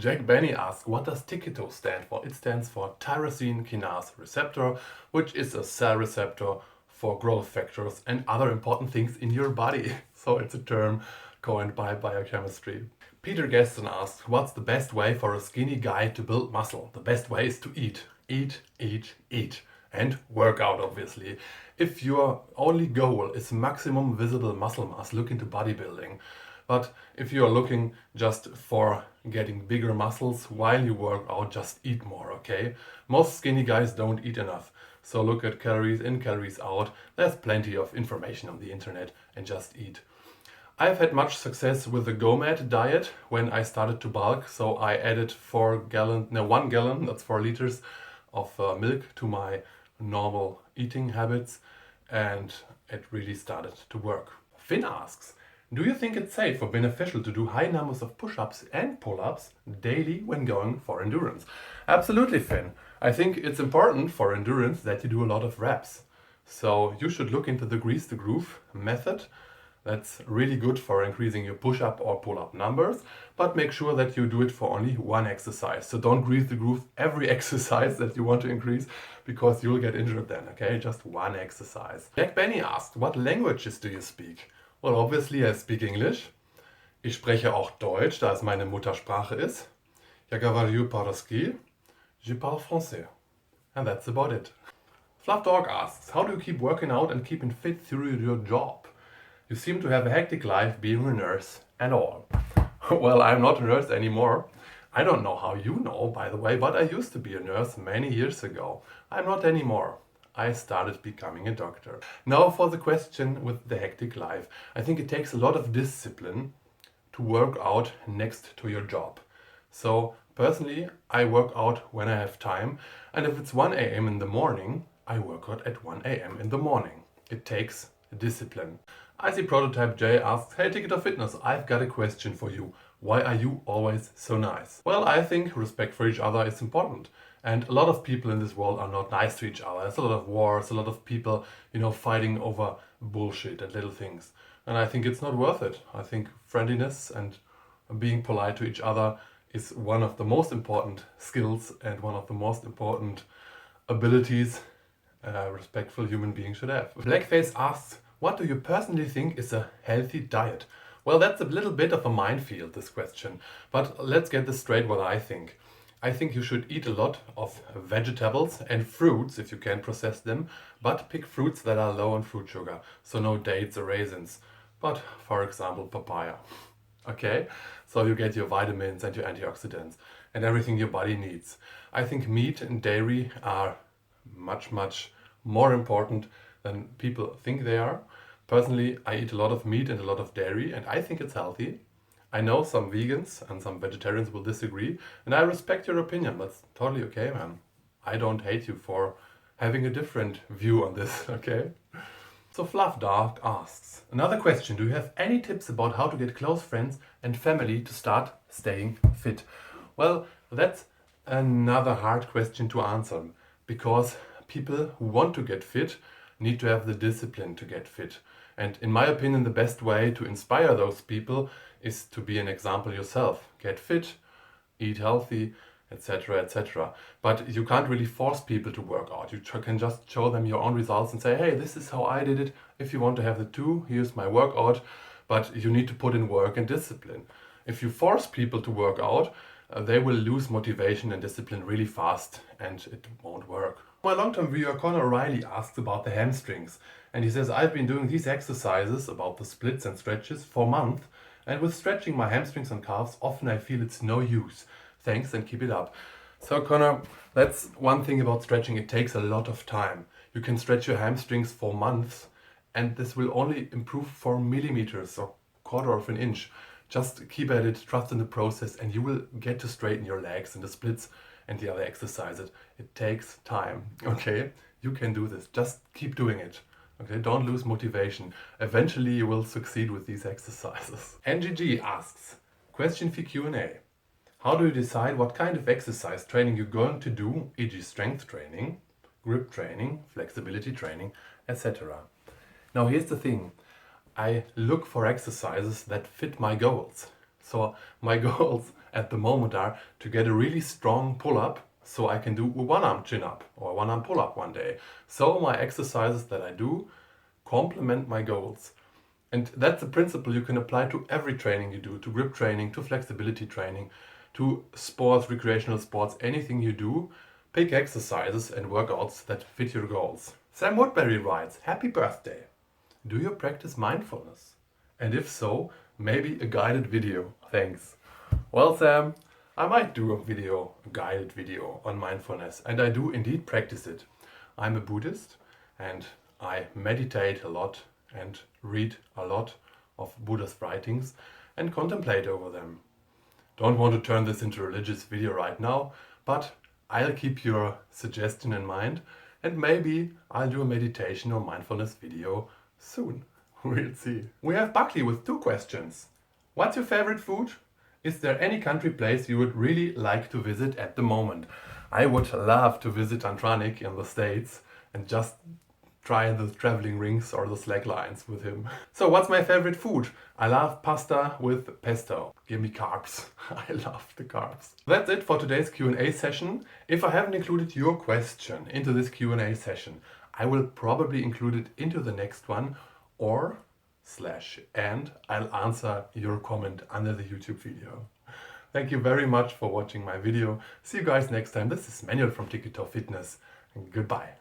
Jack Benny asks, what does TIKITO stand for? It stands for tyrosine kinase receptor, which is a cell receptor for growth factors and other important things in your body. So it's a term coined by biochemistry. Peter Gaston asks, what's the best way for a skinny guy to build muscle? The best way is to eat. Eat, eat, eat. And work out, obviously. If your only goal is maximum visible muscle mass, look into bodybuilding. But if you are looking just for getting bigger muscles while you work out, just eat more, okay? Most skinny guys don't eat enough. So look at calories in, calories out. There's plenty of information on the internet, and just eat. I've had much success with the GOMAD diet when I started to bulk. So I added 1 gallon, that's 4 liters of milk to my normal eating habits, and it really started to work. Finn asks, do you think it's safe or beneficial to do high numbers of push-ups and pull-ups daily when going for endurance? Absolutely, Finn. I think it's important for endurance that you do a lot of reps. So you should look into the Grease the Groove method. That's really good for increasing your push-up or pull-up numbers, but make sure that you do it for only one exercise. So don't grease the groove every exercise that you want to increase, because you'll get injured then, okay? Just one exercise. Jack Benny asked, what languages do you speak? Well, obviously I speak English. Ich spreche auch Deutsch, da es meine Muttersprache ist. Я говорю по-русски. Je parle français. And that's about it. Fluff Dog asks, how do you keep working out and keeping fit through your job? You seem to have a hectic life being a nurse and all. Well, I'm not a nurse anymore. I don't know how you know, by the way, but I used to be a nurse many years ago. I'm not anymore. I started becoming a doctor. Now for the question with the hectic life. I think it takes a lot of discipline to work out next to your job. So personally, I work out when I have time, and if it's 1 a.m. in the morning, I work out at 1 a.m. in the morning. It takes discipline. I see Prototype J asks, hey Etiquette of Fitness, I've got a question for you. Why are you always so nice? Well, I think respect for each other is important. And a lot of people in this world are not nice to each other. There's a lot of wars, a lot of people, fighting over bullshit and little things. And I think it's not worth it. I think friendliness and being polite to each other is one of the most important skills and one of the most important abilities a respectful human being should have. Blackface asks, what do you personally think is a healthy diet? Well, that's a little bit of a minefield, this question. But let's get this straight what I think. I think you should eat a lot of vegetables and fruits if you can process them, but pick fruits that are low in fruit sugar. So no dates or raisins, but for example papaya. Okay, so you get your vitamins and your antioxidants and everything your body needs. I think meat and dairy are much more important than people think they are. Personally, I eat a lot of meat and a lot of dairy, and I think it's healthy. I know some vegans and some vegetarians will disagree, and I respect your opinion. That's totally okay, man. I don't hate you for having a different view on this, okay? So Fluff Dark asks, another question, do you have any tips about how to get close friends and family to start staying fit? Well, that's another hard question to answer, because people who want to get fit need to have the discipline to get fit. And in my opinion, the best way to inspire those people is to be an example yourself. Get fit, eat healthy, etc., etc. But you can't really force people to work out. You can just show them your own results and say, hey, this is how I did it. If you want to have the two, here's my workout. But you need to put in work and discipline. If you force people to work out, they will lose motivation and discipline really fast, and it won't work. My long-term viewer Conor Riley asks about the hamstrings, and he says, I've been doing these exercises about the splits and stretches for months, and with stretching my hamstrings and calves, often I feel it's no use. Thanks and keep it up. So Conor, that's one thing about stretching, it takes a lot of time. You can stretch your hamstrings for months, and this will only improve for millimeters or quarter of an inch. Just keep at it, trust in the process, and you will get to straighten your legs and the splits and the other exercises. It takes time, okay? You can do this. Just keep doing it, okay? Don't lose motivation. Eventually you will succeed with these exercises. NGG asks, question for Q&A. How do you decide what kind of exercise training you're going to do, e.g. strength training, grip training, flexibility training, etc.? Now here's the thing. I look for exercises that fit my goals. So my goals at the moment are to get a really strong pull-up so I can do a one-arm chin-up or one-arm pull-up one day. So my exercises that I do complement my goals. And that's a principle you can apply to every training you do, to grip training, to flexibility training, to sports, recreational sports, anything you do. Pick exercises and workouts that fit your goals. Sam Woodbury writes, "Happy birthday. Do you practice mindfulness? And if so, maybe a guided video. Thanks." Well, Sam, I might do a guided video on mindfulness, and I do indeed practice it. I'm a Buddhist and I meditate a lot and read a lot of Buddha's writings and contemplate over them. Don't want to turn this into a religious video right now, but I'll keep your suggestion in mind and maybe I'll do a meditation or mindfulness video soon. We'll see. We have Bucky with 2 questions. What's your favorite food? Is there any country place you would really like to visit at the moment? I would love to visit Antranik in the States and just try the traveling rings or the slack lines with him. So what's my favorite food? I love pasta with pesto. Give me carbs. I love the carbs. That's it for today's Q&A session. If I haven't included your question into this Q&A session, I will probably include it into the next one and I'll answer your comment under the YouTube video. Thank you very much for watching my video. See you guys next time. This is Manuel from Etiquette of Fitness. Goodbye.